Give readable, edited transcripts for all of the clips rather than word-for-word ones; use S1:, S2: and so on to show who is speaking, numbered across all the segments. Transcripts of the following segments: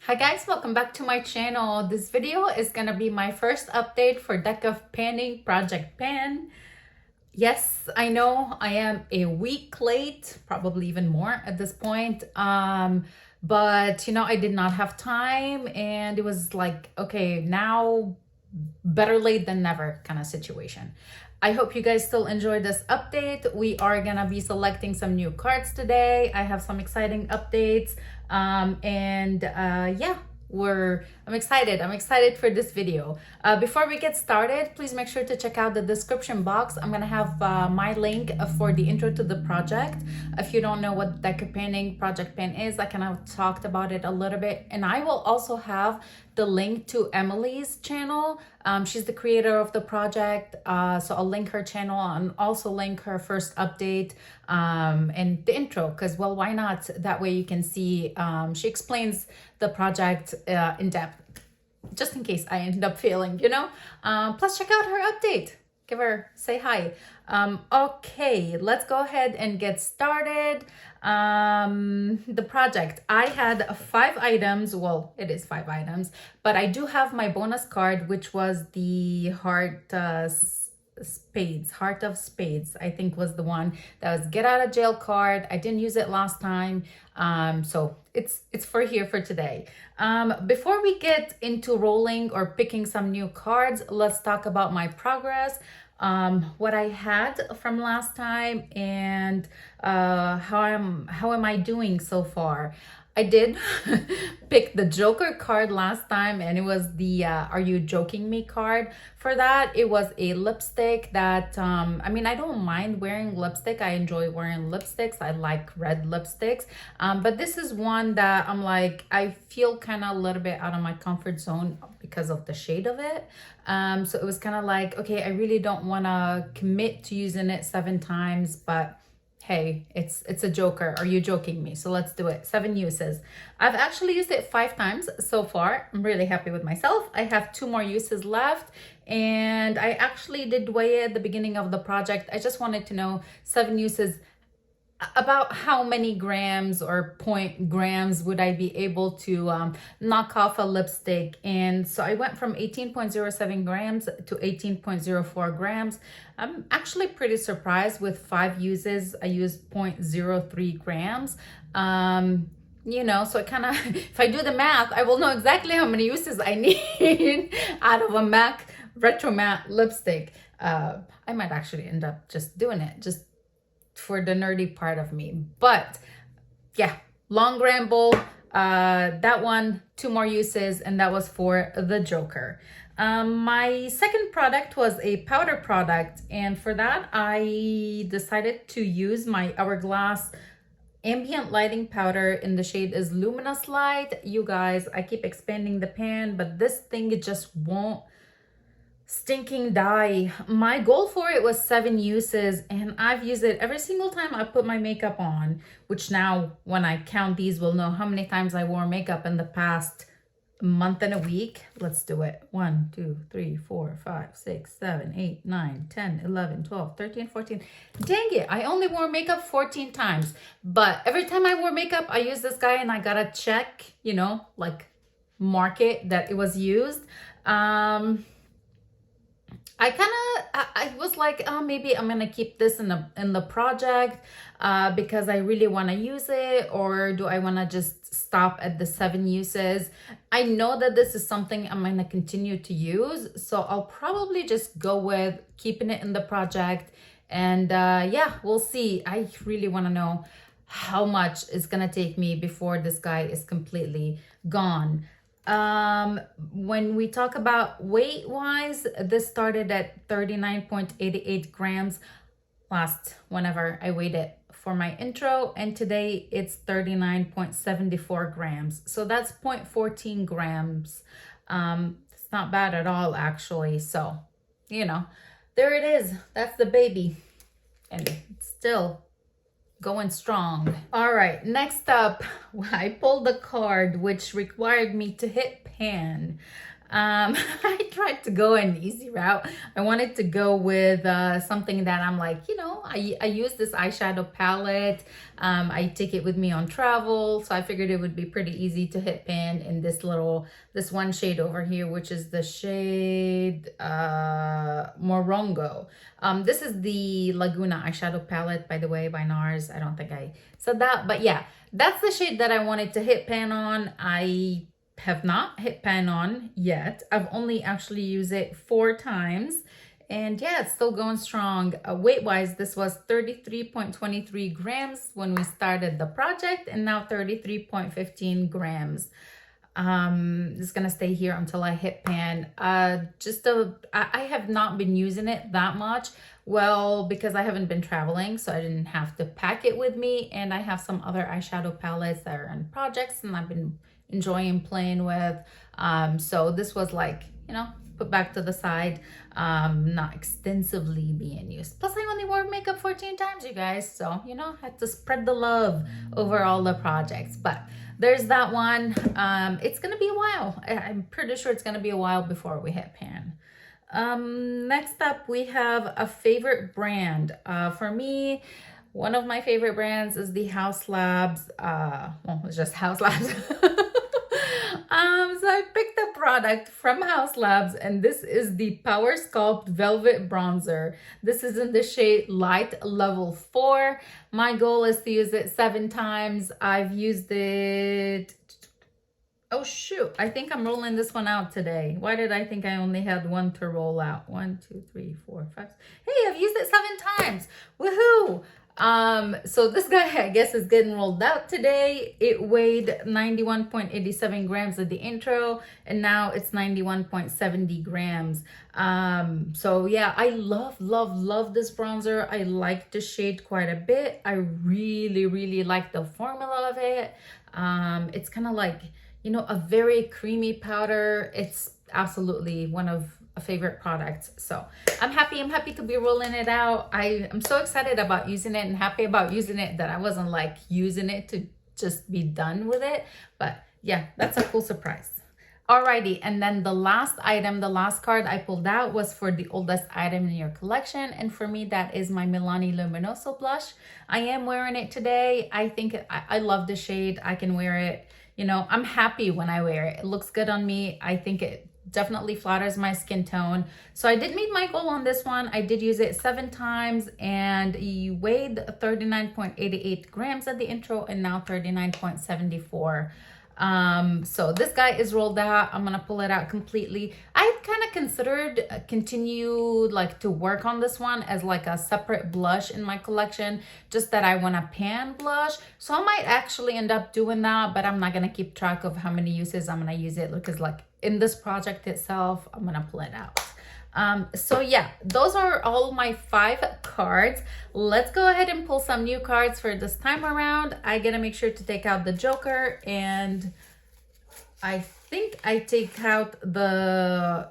S1: Hi guys, welcome back to my channel. This video is gonna be my first update for Deck of Panning Project Pan. Yes, I know I am a week late, probably even more at this point. But I did not have time and it was like, okay, now better late than never kind of situation. I hope you guys still enjoyed this update. We are gonna be selecting some new cards today. I have some exciting updates. Yeah, I'm excited for this video. Before we get started, please make sure to check out the description box. I'm gonna have my link for the intro to the project. If you don't know what Deck Painting Project Pan is, I kind of talked about it a little bit, and I will also have the link to Emily's channel. She's the creator of the project, so I'll link her channel and also link her first update and the intro, because, well, why not? That way you can see, she explains the project in depth, just in case I end up failing, plus check out her update. Say hi. Okay, let's go ahead and get started. The project, I had 5 items. Well, it is 5 items, but I do have my bonus card, which was the heart of spades, I think was the one. That was get out of jail card. I didn't use it last time, so it's for today. Before we get into rolling or picking some new cards, let's talk about my progress, what I had from last time, and how am I doing so far. I did pick the Joker card last time, and it was the Are You Joking Me card. For that, it was a lipstick that, I mean, I don't mind wearing lipstick. I enjoy wearing lipsticks. I like red lipsticks. But this is one that I'm like, I feel kind of a little bit out of my comfort zone because of the shade of it. So it was kind of like, okay, I really don't want to commit to using it 7 times, but hey, it's a Joker. Are you joking me? So let's do it. 7 uses. I've actually used it 5 times so far. I'm really happy with myself. I have 2 more uses left, and I actually did weigh it at the beginning of the project. I just wanted to know 7 uses, about how many grams or point grams would I be able to knock off a lipstick. And so I went from 18.07 grams to 18.04 grams. I'm actually pretty surprised. With 5 uses, I used 0.03 grams. So it kind of, if I do the math, I will know exactly how many uses I need out of a MAC Retro Matte lipstick. I might actually end up just doing it, just for the nerdy part of me. But yeah, long ramble. That one, 2 more uses, and that was for the Joker. My second product was a powder product, and for that I decided to use my Hourglass ambient lighting powder in the shade is Luminous Light. You guys, I keep expanding the pan, but this thing, it just won't stinking die. My goal for it was 7 uses, and I've used it every single time I put my makeup on, which now when I count these, we'll know how many times I wore makeup in the past month and a week. Let's do it. 1, 2, 3, 4, 5, 6, 7, 8, 9, 10, 11, 12, 13, 14. Dang it, I only wore makeup 14 times. But every time I wore makeup, I use this guy, and I gotta check, like mark it that it was used. I was like, oh, maybe I'm gonna keep this in the project because I really want to use it, or do I want to just stop at the 7 uses? I know that this is something I'm gonna continue to use, so I'll probably just go with keeping it in the project. And yeah, we'll see. I really want to know how much it's gonna take me before this guy is completely gone. When we talk about weight wise, this started at 39.88 grams whenever I weighed it for my intro, and today it's 39.74 grams. So that's 0.14 grams. It's not bad at all, actually. So, there it is. That's the baby. And it's still going strong. All right, next up, I pulled the card which required me to hit pan. I tried to go an easy route. I wanted to go with something that I'm like, I use this eyeshadow palette. I take it with me on travel, so I figured it would be pretty easy to hit pan in this one shade over here, which is the shade Morongo. This is the Laguna eyeshadow palette, by the way, by NARS. I don't think I said that, but yeah, that's the shade that I wanted to hit pan on. I have not hit pan on yet. I've only actually used it 4 times. And yeah, it's still going strong. Weight-wise, this was 33.23 grams when we started the project, and now 33.15 grams. It's gonna stay here until I hit pan. I have not been using it that much. Well, because I haven't been traveling, so I didn't have to pack it with me. And I have some other eyeshadow palettes that are in projects and I've been enjoying playing with. So this was like, put back to the side, not extensively being used. Plus I only wore makeup 14 times, you guys. So, had to spread the love over all the projects. But there's that one. It's gonna be a while. I'm pretty sure it's gonna be a while before we hit pan. Next up, we have a favorite brand. For me, one of my favorite brands is the House Labs. Well, it's just House Labs. So I picked a product from House Labs, and this is the Power Sculpt Velvet Bronzer. This is in the shade Light Level 4. My goal is to use it 7 times. I've used it... Oh shoot, I think I'm rolling this one out today. Why did I think I only had 1 to roll out? 1, 2, 3, 4, 5. Hey, I've used it 7 times. Woohoo! So this guy, I guess, is getting rolled out today. It weighed 91.87 grams at the intro, and now it's 91.70 grams. So yeah, I love this bronzer. I like the shade quite a bit. I really like the formula of it. It's kind of like, a very creamy powder. It's absolutely one of favorite products. So I'm happy to be rolling it out. I'm so excited about using it and happy about using it that I wasn't like using it to just be done with it. But yeah, that's a cool surprise. Alrighty, and then the last item, the last card I pulled out was for the oldest item in your collection, and for me that is my Milani Luminoso blush. I am wearing it today. I think I love the shade. I can wear it. I'm happy when I wear it. It looks good on me. I think it definitely flatters my skin tone. So I did meet my goal on this one. I did use it 7 times, and he weighed 39.88 grams at the intro and now 39.74. So this guy is rolled out. I'm gonna pull it out completely. I kind of considered continue to work on this one as like a separate blush in my collection, just that I want a pan blush. So I might actually end up doing that, but I'm not gonna keep track of how many uses I'm gonna use it, because in this project itself, I'm gonna pull it out. So yeah, those are all my 5 cards. Let's go ahead and pull some new cards for this time around. I gotta make sure to take out the Joker, and I think I take out the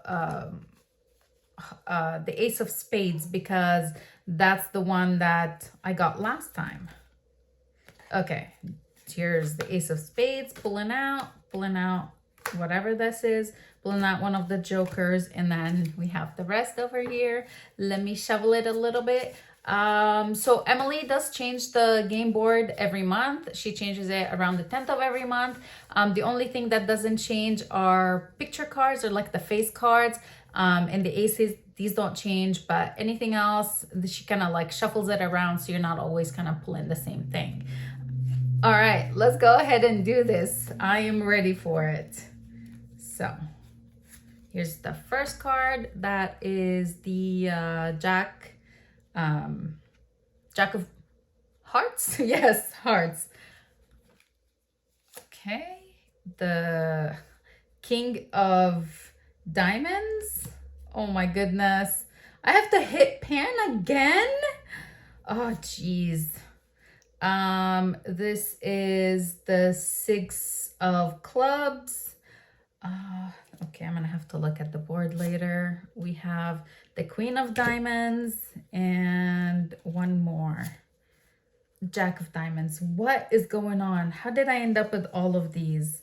S1: Ace of Spades, because that's the one that I got last time. Okay, here's the Ace of Spades, pulling out whatever this is, pulling out one of the Jokers, and then we have the rest over here. Let me shovel it a little bit. So Emily does change the game board every month. She changes it around the 10th of every month. The only thing that doesn't change are picture cards, or like the face cards, and the aces. These don't change, but anything else, she kind of shuffles it around, so you're not always kind of pulling the same thing. All right, let's go ahead and do this. I am ready for it. So here's the first card. That is the Jack of Hearts. Yes, Hearts. Okay, the King of Diamonds. Oh my goodness, I have to hit pan again. Oh geez. This is the 6 of Clubs. Okay, I'm gonna have to look at the board later. We have the Queen of Diamonds and one more. Jack of Diamonds. What is going on? How did I end up with all of these?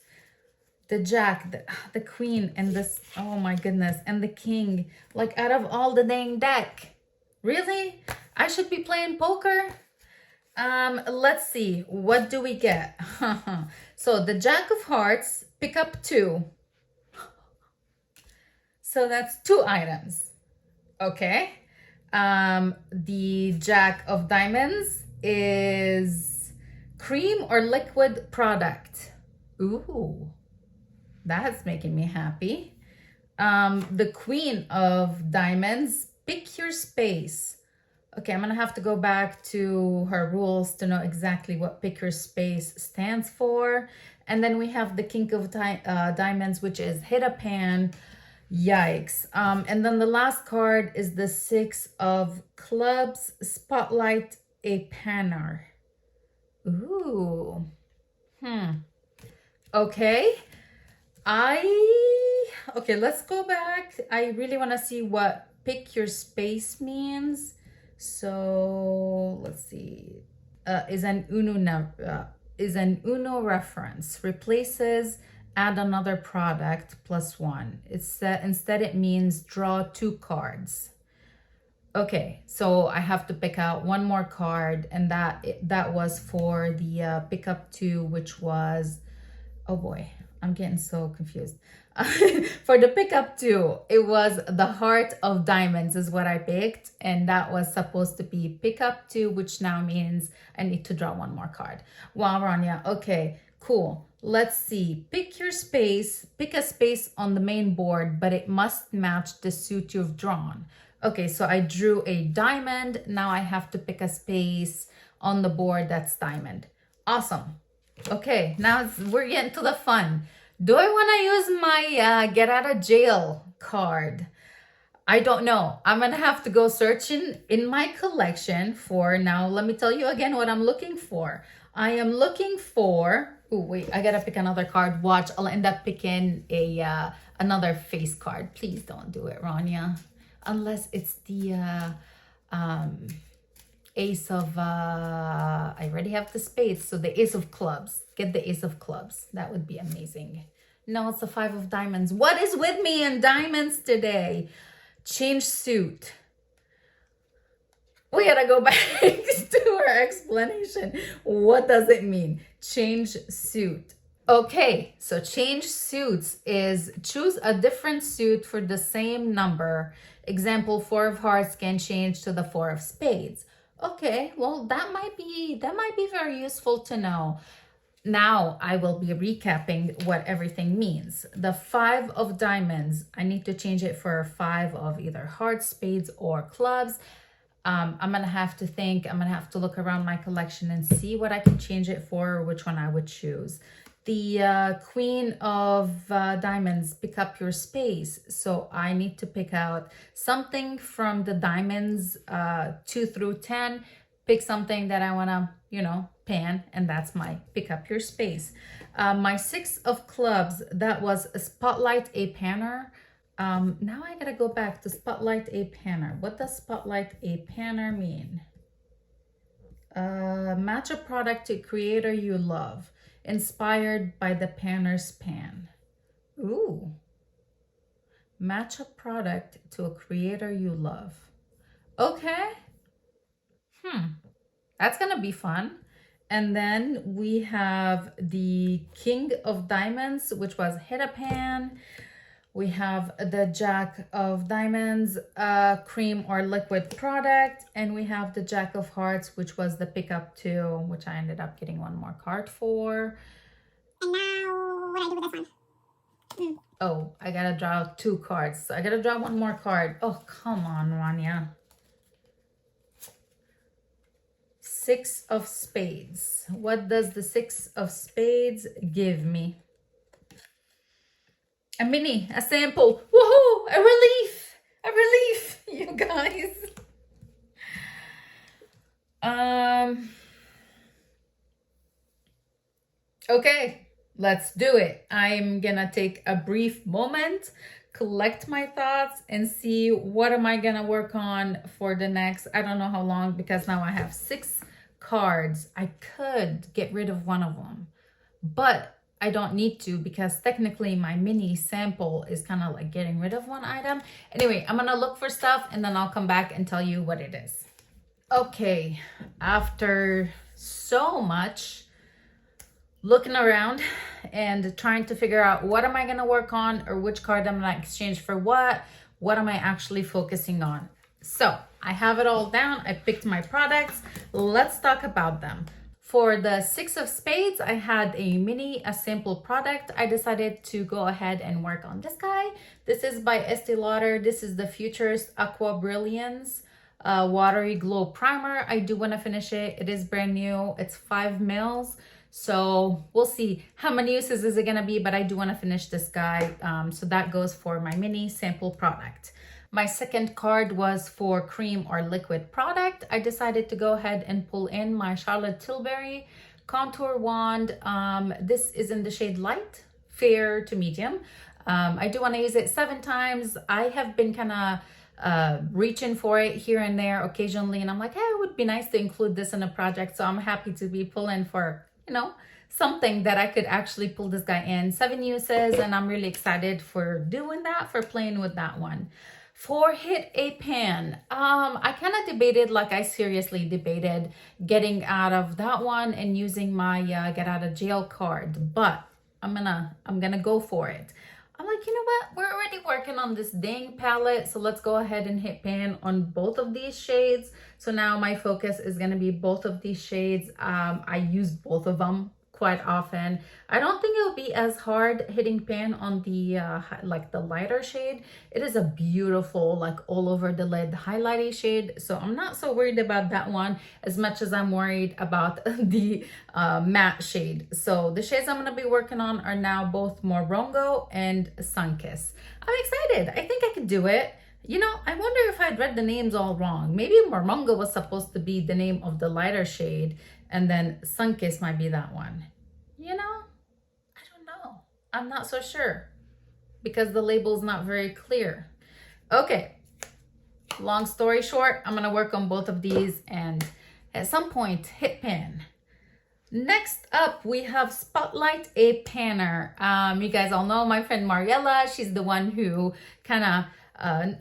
S1: the jack, the queen, and this, oh my goodness, and the king. Like out of all the dang deck. Really? I should be playing poker? Let's see. What do we get? So the jack of hearts, pick up 2. So that's 2 items. Okay. The jack of diamonds is cream or liquid product. Ooh, that's making me happy. The queen of diamonds, pick your space. Okay, I'm gonna have to go back to her rules to know exactly what pick your space stands for. And then we have the king of diamonds, which is hit a pan. Yikes. And then the last card is the 6 of clubs, spotlight a panner. Ooh. Okay. Okay, let's go back. I really want to see what pick your space means. So let's see. Is an Uno reference. Replaces add another product +1. Instead it means draw 2 cards. Okay, so I have to pick out one more card, and that was for the pick up 2, which was, oh boy, I'm getting so confused. For the pickup 2, it was the heart of diamonds is what I picked, and that was supposed to be pickup 2, which now means I need to draw one more card. Wow, Rania. Okay, cool. Let's see. Pick your space. Pick a space on the main board, but it must match the suit you've drawn. Okay, so I drew a diamond. Now I have to pick a space on the board that's diamond. Awesome. Okay, now we're getting to the fun. Do I want to use my get out of jail card? I don't know. I'm going to have to go searching in my collection for, now let me tell you again what I'm looking for. I am looking for, oh wait, I got to pick another card. Watch, I'll end up picking another face card. Please don't do it, Rania. Unless it's the ace of, I already have the spades, so the ace of clubs. Get the ace of clubs. That would be amazing. No, it's the 5 of diamonds. What is with me and diamonds today? Change suit. We gotta go back to our explanation. What does it mean? Change suit. Okay, so change suits is choose a different suit for the same number. Example, 4 of hearts can change to the 4 of spades. Okay, well, that might be very useful to know. Now I will be recapping what everything means. The 5 of diamonds, I need to change it for 5 of either hearts, spades, or clubs. I'm gonna have to think, I'm gonna have to look around my collection and see what I can change it for, which one I would choose. The queen of diamonds, pick up your space. So I need to pick out something from the diamonds 2 through 10. Pick something that I want to, pan, and that's my pick up your space. My 6 of clubs, that was spotlight a panner. Now I gotta go back to spotlight a panner. What does spotlight a panner mean? Match a product to a creator you love, inspired by the panner's pan. Ooh. Match a product to a creator you love. Okay. That's gonna be fun. And then we have the king of diamonds, which was hit a pan. We have the jack of diamonds, cream or liquid product. And we have the jack of hearts, which was the pickup 2, which I ended up getting one more card for. And now what do I do with this one? Oh, I gotta draw 2 cards. So I gotta draw one more card. Oh, come on, Rania. 6 of spades. What does the 6 of spades give me? A mini, a sample. Woohoo! A relief! A relief, you guys. Okay, let's do it. I'm gonna take a brief moment, collect my thoughts, and see what am I gonna work on for the next, I don't know how long, because now I have 6 cards. I could get rid of one of them, but I don't need to, because technically my mini sample is kind of like getting rid of one item. Anyway, I'm gonna look for stuff and then I'll come back and tell you what it is. Okay, after so much looking around and trying to figure out what am I gonna work on, or which card I'm gonna exchange for what am I actually focusing on? So I have it all down. I picked my products. Let's talk about them. For the 6 of spades, I had a sample product. I decided to go ahead and work on this guy. This is by Estee Lauder. This is the Futures Aqua Brilliance Watery Glow Primer. I do want to finish it. It is brand new. It's 5 mils. So we'll see how many uses is it going to be, but I do want to finish this guy. So that goes for my mini sample product. My second card was for cream or liquid product. I decided to go ahead and pull in my Charlotte Tilbury contour wand. This is in the shade light, fair to medium. I do want to use it 7 times. I have been kind of reaching for it here and there occasionally, and I'm like, hey, it would be nice to include this in a project. So I'm happy to be pulling for, something that I could actually pull this guy in. 7 uses, and I'm really excited for doing that, for playing with that one. For Hit a Pan, I kind of debated, like I seriously debated getting out of that one and using my get out of jail card, but I'm gonna go for it. I'm like, you know what? We're already working on this dang palette, so let's go ahead and hit pan on both of these shades. So now my focus is gonna be both of these shades. I use both of them quite often. I don't think it'll be as hard hitting pan on the like the lighter shade. It is a beautiful, like all over the lid highlighty shade, so I'm not so worried about that one as much as I'm worried about the matte shade. So the shades I'm going to be working on are now both Morongo and Sunkissed. I'm excited. I think I could do it. I wonder if I'd read the names all wrong. Maybe Morongo was supposed to be the name of the lighter shade, and then Sunkissed might be that one. I don't know. I'm not so sure because the label's not very clear. Okay, long story short, I'm gonna work on both of these and at some point hit pan. Next up, we have Spotlight a Panner. You guys all know my friend Mariela. She's the one who kind of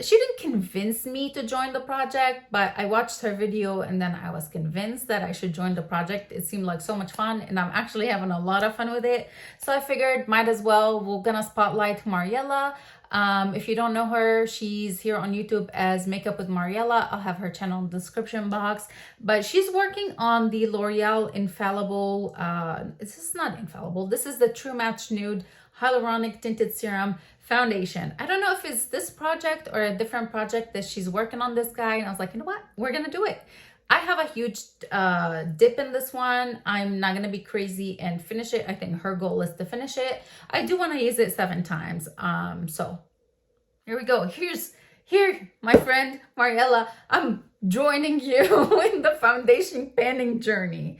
S1: she didn't convince me to join the project, but I watched her video and then I was convinced that I should join the project. It seemed like so much fun and I'm actually having a lot of fun with it. So I figured might as well, we're gonna spotlight Mariela. If you don't know her, she's here on YouTube as Makeup with Mariela. I'll have her channel in the description box, but she's working on the L'Oreal Infallible, this is not Infallible, this is the True Match Nude Hyaluronic Tinted Serum Foundation. I don't know if it's this project or a different project that she's working on this guy, and I was like, you know what, we're gonna do it. I have a huge dip in this one. I'm not gonna be crazy and finish it. I think her goal is to finish it. I do want to use it 7 times. So here we go. Here, my friend Mariela, I'm joining you in the foundation panning journey.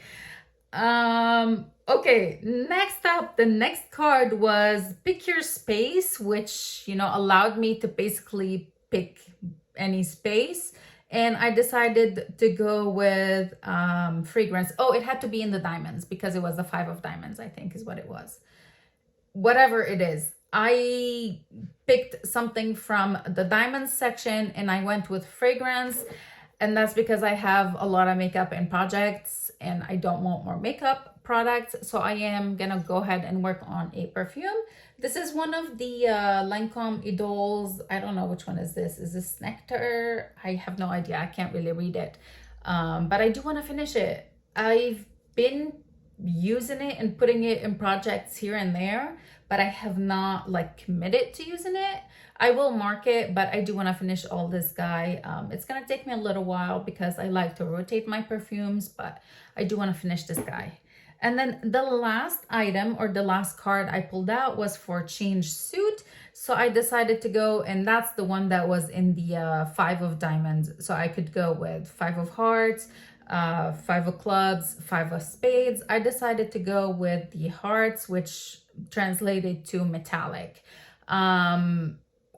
S1: Okay, next up, the next card was Pick Your Space, which, allowed me to basically pick any space. And I decided to go with fragrance. Oh, it had to be in the diamonds because it was the 5 of diamonds, I think is what it was. Whatever it is, I picked something from the diamonds section and I went with fragrance. And that's because I have a lot of makeup and projects and I don't want more makeup products. So I am gonna go ahead and work on a perfume. This is one of the Lancome Idols. I don't know which one is this. Is this Nectar? I have no idea. I can't really read it. But I do want to finish it. I've been using it and putting it in projects here and there, but I have not committed to using it. I will mark it, but I do want to finish all this guy. It's going to take me a little while because I like to rotate my perfumes, but I do want to finish this guy. And then the last item or the last card I pulled out was for Change Suit. So I decided to go, and that's the one that was in the 5 of diamonds. So I could go with 5 of hearts, 5 of clubs, 5 of spades. I decided to go with the hearts, which translated to metallic.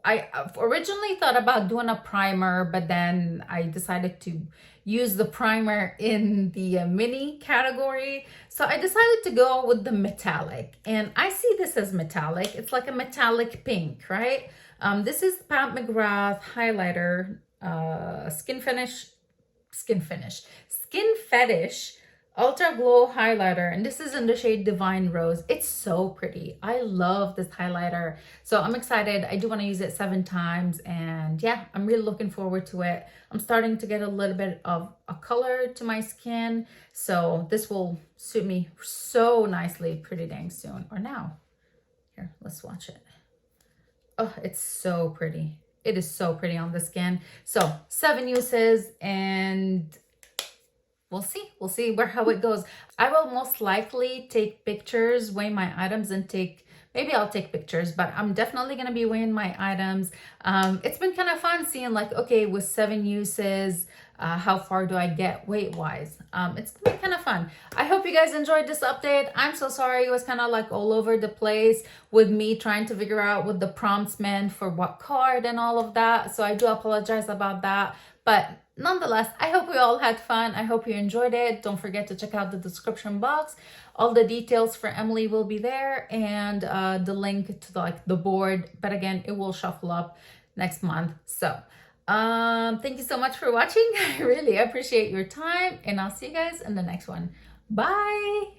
S1: I originally thought about doing a primer, but then I decided to use the primer in the mini category. So I decided to go with the metallic, and I see this as metallic. It's like a metallic pink, right? This is Pat McGrath highlighter, Skin Fetish Ultra Glow highlighter, and this is in the shade Divine Rose. It's so pretty. I love this highlighter, so I'm excited. I do want to use it 7 times, and yeah, I'm really looking forward to it. I'm starting to get a little bit of a color to my skin, so this will suit me so nicely pretty dang soon, or now. Here, let's watch it. Oh, it's so pretty. It is so pretty on the skin. So 7 uses, and we'll see how it goes. I will most likely take pictures, weigh my items, and maybe I'll take pictures, but I'm definitely going to be weighing my items. It's been kind of fun seeing, like, okay, with 7 uses, how far do I get weight wise? It's been kind of fun. I hope you guys enjoyed this update. I'm so sorry it was kind of like all over the place with me trying to figure out what the prompts meant for what card and all of that. So I do apologize about that. But nonetheless, I hope we all had fun. I hope you enjoyed it. Don't forget to check out the description box. All the details for Emily will be there, and the link to the board. But again, it will shuffle up next month. So thank you so much for watching. I really appreciate your time, and I'll see you guys in the next one. Bye.